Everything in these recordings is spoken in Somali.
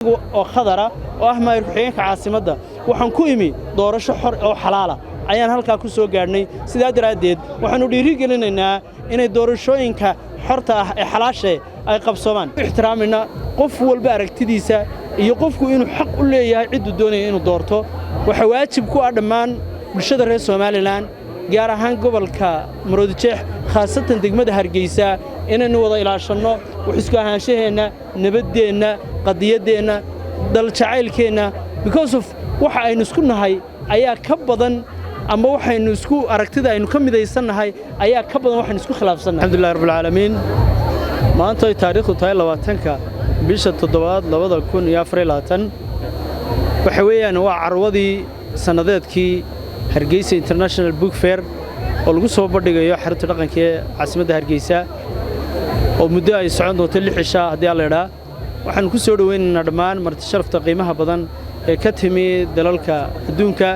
oo khadara oo ah maayir ku-xigeenka caasimadda waxaan ku imi doorasho xor oo xalaala ayaan halkaa ku soo gaadhnay sidaa daraaddeed waxaanu dhiirigelinaynaa inay doorashooyinka xorta ah ee xalaashe ay qabsoomaan ixtiraamayna qof walba aragtidiisa iyo qofku inuu xaq u leeyahay ciddu doonaya inuu doorto waxa waajib ku ah dhammaan bulshada reer Soomaaliland gaar ahaan gobolka Maroodijeex khaasatan degmada Hargeysa inaynu wada ilaashano wax isku ahaanshaheena nabaddeena qadiyadeena dal jacaylkeena because of waxa aynu isku nahay ayaa ka badan ama waxaynu isku aragtida aynu ka midaysanahay ayaa ka badan waxaynu isku khilaafsanahay alxamdulillaah rabbil caalamiin maanta ay taariikhdu tahay 20ka bisha 7 2024 waxa weeyaan waa carwadii sanadeedkii Hargeysa International Book Fair oo lagu soo bandhigayo xarunta dhaqanka ee caasimadda Hargeysa oo muddo ay socon doonto 6 cisho hadii la yiraahdo waxaan ku soo dhaweynaynaa dhammaan marti sharafta qiimaha badan ee ka timi dalalka adduunka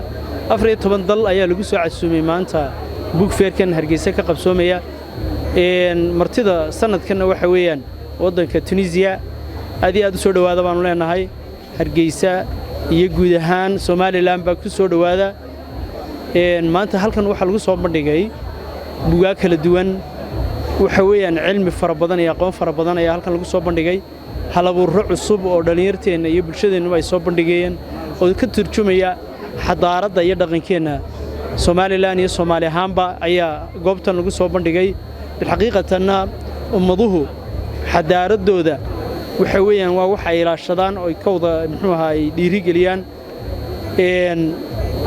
14 dal ayaa lagu soo casuumay maanta Book Fair-kan Hargeysa ka qabsoomaya martida sanadkan waxa weeyaan wadanka Tunisia aad iyo aad u soo dhawaada baan leenahay Hargeysa iyo guud ahaan Soomaaliland baa ku soo dhawaada maanta halkan waxa lagu soo bandhigay buugaag kala duwan waxa weeyaan cilmi fara badan iyo aqoon fara badan ayaa halkan lagu soo bandhigay halabuuro cusub oo dhalinyarteena iyo bulshadeena ay soo bandhigeen oo ka turjumaya xadaaradda iyo dhaqankeena Soomaaliland iyo Soomaali ahaanba ayaa goobtan lagu soo bandhigay xaqiiqatan ummaduhu xadaaradooda waxa weeyaan waa wax ay ilaashadaan oo ka wada ay dhiirigeliyaan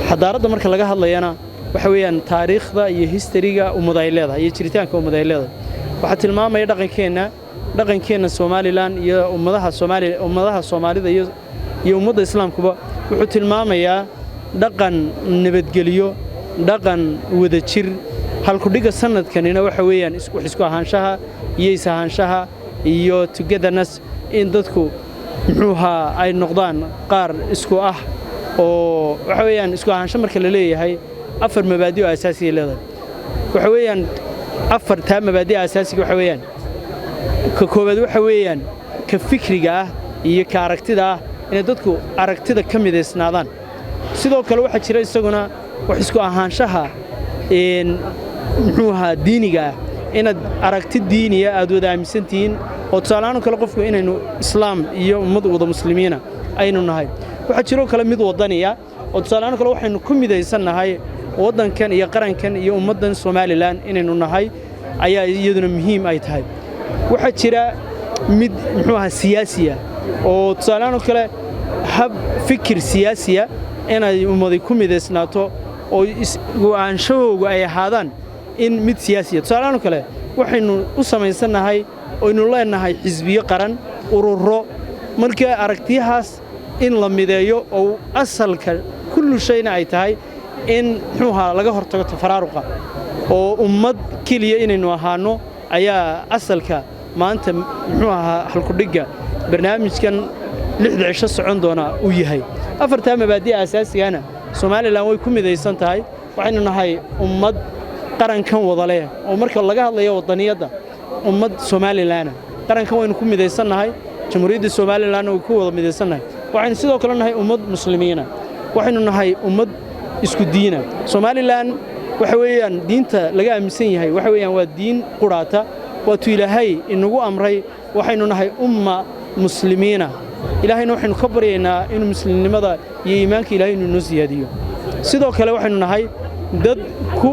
xadaaradda marka laga hadlayana waxa weeyaan taariikhda iyo historyga ummad ay leedahay iyo jiritaanka ummad ay leedahay waxa tilmaamaya dhaqankeena Soomaaliland iyo ummadaha Soomaalida iyo ummadda Islaamkuba wuxuu tilmaamayaa dhaqan nabadgeliyo dhaqan wada jir halku dhiga sanadkanina waxa weeyaan wax isku ahaanshaha iyo isahaanshaha iyo togetherness in dadku ay noqdaan qaar isku ah oo waxa weeyaan isku ahaansho marka la leeyahay afar mabaadi oo asaasi ah leedahay waxa weeyaan afar taa mabaadi asaasiga waxa weeyaan ka koobaad waxa weeyaan ka fikriga ah iyo ka aragtida ah in dadku aragtida ka mideysnaadaan sidoo kale waxa jira isaguna wax isku ahaanshaha diiniga inaad aragti diiniya aad wada aaminsantiin oo talaano kale qofku inaynu islaam iyo ummad wada muslimiina aynu nahay waxa jiro kale mid wadaniya oo talaano kale waxaynu ku mideysanahay wadankan iyo qarankan iyo ummadan Soomaaliland inaynu nahay ayaa iyaduna muhiim ay tahay waxa jira mid siyaasiya oo talaano kale hab fikir siyaasiya inay ummadi ku mideysnaato oo go'aanshahoodu ay ahaadaan in mid siyaasiya talaano kale waxaynu u samaysanahay oo inuu leenahay xisbiyo qaran ururo marka aragtiyahaas in la mideeyo oo asalka kullu shayna ay tahay in laga hortago tafaraaruqa oo ummad kaliya inaynu ahaano ayaa asalka maanta halku dhiga barnaamijkan 6 cisho socon doona uu yahay afarta mabaadi asaasiga Soomaaliland way ku mideysan tahay waxaynu nahay ummad qarankan wada leh oo marka laga hadlayo wadaniyada ummad Soomaaliland qarankan waynu ku mideysanahay jamhuuriyadda Soomaaliland oo ku wada mideysanahay waxaynu sidoo kale nahay ummad muslimiina waxaynu nahay ummad isku diina Soomaaliland waxa weeyaan diinta laga aaminsan yahay waxa weeyaan waa diin quraata waa tu Ilaahay inagu amray waxaynu nahay umma muslimiina ilaahayna waxaynu ka baryaynaa inuu muslimnimada iyo iimaanka Ilaahay inuu noo siyaadiyo sidoo kale waxaynu nahay dad ku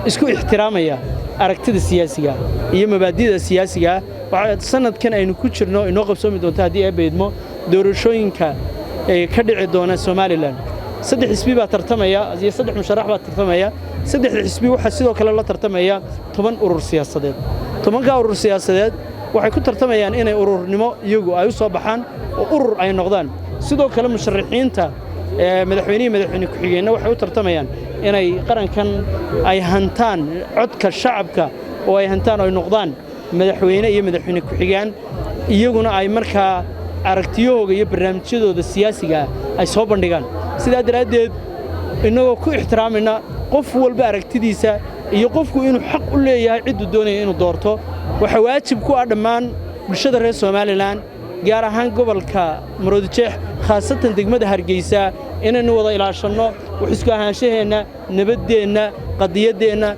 isku ixtiraamaya aragtida siyaasiga iyo mabaadi'da siyaasiga waxa sanadkan aynu ku jirno inoo qabsoomi doonto hadii ay beedmo doorashooyinka ee ka dhici doona Soomaaliland saddex xisbi baa tartamaya iyo saddex musharax baa tartamaya saddex xisbi waxa sidoo kale la tartamaya 10 urur siyaasadeed 10 urur siyaasadeed waxay ku tartamayaan inay ururnimo iyagu ay u soo baxaan oo urur ay noqdaan sidoo kale musharaxiinta madaxweyne ku-xigeenna waxay u tartamayaan inay qarankan ay hantaan codka shacabka oo ay hantaan oo ay noqdaan madaxweyne iyo madaxweyne ku-xigeen iyaguna ay markaa aragtiyahooda iyo barnaamijyadooda siyaasiga ay soo bandhigaan sidaa daraaddeed inagoo ku ixtiraamayna qof walba aragtidiisa iyo qofku inuu xaq u leeyahay ciddu doonaya inuu doorto waxa waajib ku ah dhammaan bulshada reer Soomaaliland gaar ahaan gobolka Maroodijeex khaasatan degmada Hargeysa inaynu wada ilaashano wax isku ahaanshaheena nabaddeena qadiyadeena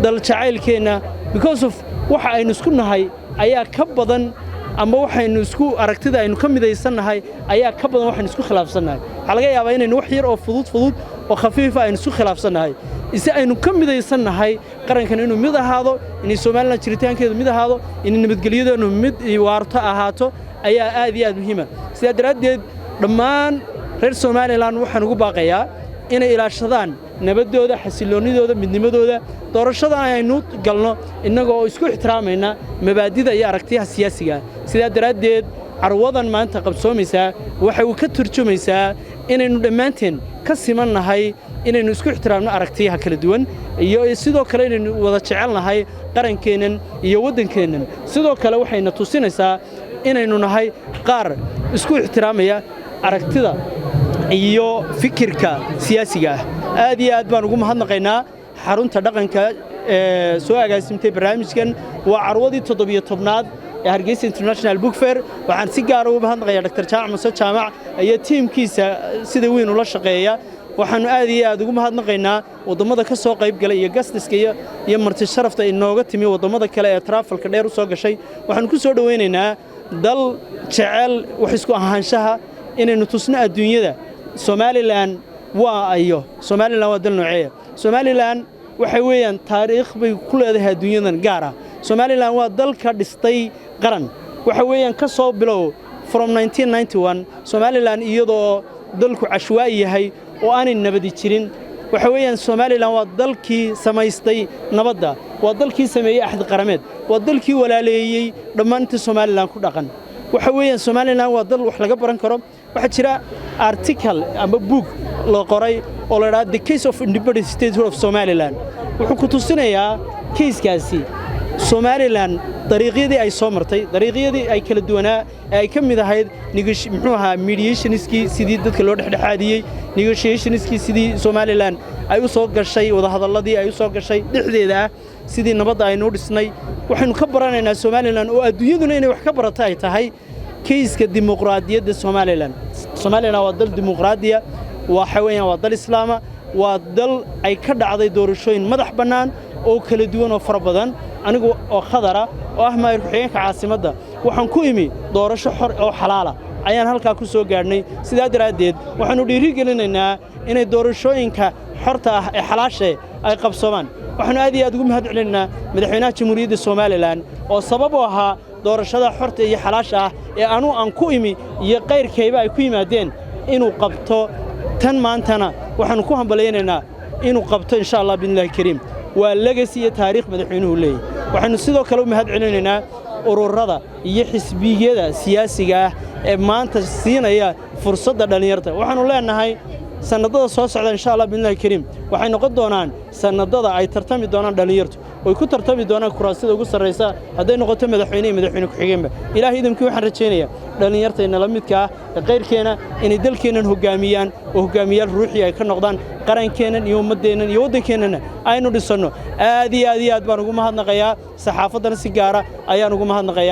dal jacaylkeena because of waxa aynu isku nahay ayaa ka badan ama waxaynu isku aragtida aynu ka midaysanahay ayaa ka badan waxaynu isku khilaafsanahay waxa laga yaabaa inaynu wax yar oo fudud oo khafiif ah aynu isku khilaafsanahay isi aynu ka midaysanahay qarankan inuu mid ahaado in Soomaaliland jiritaankeedu mid ahaado in nabadgelyadoodu mid waarto ahaato ayaa aad iyo aad muhiim ah sida daraadeed dhammaan reer Soomaaliland waxaan ugu baaqayaa inay ilaashadaan nabadooda xasiloonidooda midnimadooda doorashada aynu galno inagoo isku ixtiraamayna mabaadida iyo aragtiyaha siyaasiga sida daraadeed carwadan maanta qabsoomaysa waxay u ka turjumaysaa inaynu dhammaanteen ka simannahay inaynu isku ixtiraamno aragtiyaha kala duwan iyo sidoo kale inaynu wada jecelnahay qarankeenan iyo waddankeenan sidoo kale waxayna tusinaysaa inaynu nahay qaar isku ixtiraamaya aragtida iyo fikirka siyaasiga aad iyo aad baan ugu mahadnaqaynaa xarunta dhaqanka soo agaasimtay barnaamijkan waa carwadii 17aad ee Hargeysa International Book Fair waxaan si gaar ah ugu mahadnaqayaa Dr. Jaamac Muuse Jaamac iyo tiimkiisa sida weyn ula shaqeeya waxaan aad iyo aad ugu mahadnaqaynaa wadamada ka soo qayb galay iyo gastiska iyo marti sharafta inooga timi wadamada kale ee travelka dheer u soo gashay waxaan ku soo dhaweynaynaa dal jecel wax isku ahaanshaha inaynu tusno adduunyada Somaliland waa dal nooceeya Somaliland waxay weeyaan taariikh bay ku leedahay adduunyadan gaar ah Somaliland waa dal ka dhistay qaran waxa weeyaan ka soo bilow from 1991 Somaliland iyadoo dalku cashwaay yahay oo aanay nabadi jirin waxa weeyaan Somaliland waa dalkii samaystay nabadda waa dalkii sameeyay axad qarameed waa dalkii walaaleeyay dhammaantii Somaliland ku dhaqan waxa weeyaan Somaliland waa dal wax laga baran karo waxa jira article ama book la qoray oo la yiraahdo The Case of Independent Statehood of Somaliland wuxuu ku tusinayaa case-kaasi Somaliland dariiqyadii ay soo martay dariiqyadii ay kala duwanaa ay ka mid ahayd mediationskii sidii dadka loo dhexdhexaadiyay negotiationskii sidii Somaliland ay u soo gashay wada hadaladii ay u soo gashay dhexdeeda sidii nabadda ay noo dhisnay waxaanu ka baranaynaa Somaliland oo adduunyaduna inay wax ka barato ay tahay kiiska dimuqraadiyadda Somaliland waa dal dimuqraadiya waxa weeyaan waa dal islaama waa dal ay ka dhacday doorashooyin madax bannaan oo kala duwan oo fara badan anigu oo khadara oo ah maayir ku xigeenka caasimadda waxaan ku imi doorasho xor oo xalaal ah ayaan halka ku soo gaarnay sidaa daraadeed waxaanu dhiirigelinaynaa inay doorashooyinka xorta ah ee xalaashay ay qabsadaan waxaanu aad iyo aad ugu mahadcelinaynaa madaxweynaha jamhuuriyadda Somaliland oo sabab u ahaa doorashada xorta iyo xalaasha ah ee aan ku imi iyo qayrkayba ay ku yimaadeen inuu qabto tan maantana waxaanu ku hambaleynaynaa inuu qabto insha Allah billahi kariim waa legacy iyo taariikh madaxweynuhu leeyahay waxaanu sidoo kale u mahadcelinaynaa ururada iyo xisbiyada siyaasiga ah ee maanta siinaya fursadda dhalinyarada waxaanu leenahay sanadada soo socda insha Allah billahi kariim waxay noqon doonaan sanadada ay tartami doonaan dhalinyartu oo ku tartami doonaan kuraasida ugu sareysa haday noqoto madaxweyne ku xigeenba ilaahay idinku waxaan rajaynayaa dhalinyarteena la midka ah ee qayrkeena inay dalkeenan hogaamiyaan oo hogaamiyaal ruuxi ay ka noqdaan qarankeenan iyo ummadeenan iyo waddankeenana aynu dhisano aad iyo aad baan ugu mahadnaqayaa saxaafadan si gaar ah ayaan ugu mahadnaqayaa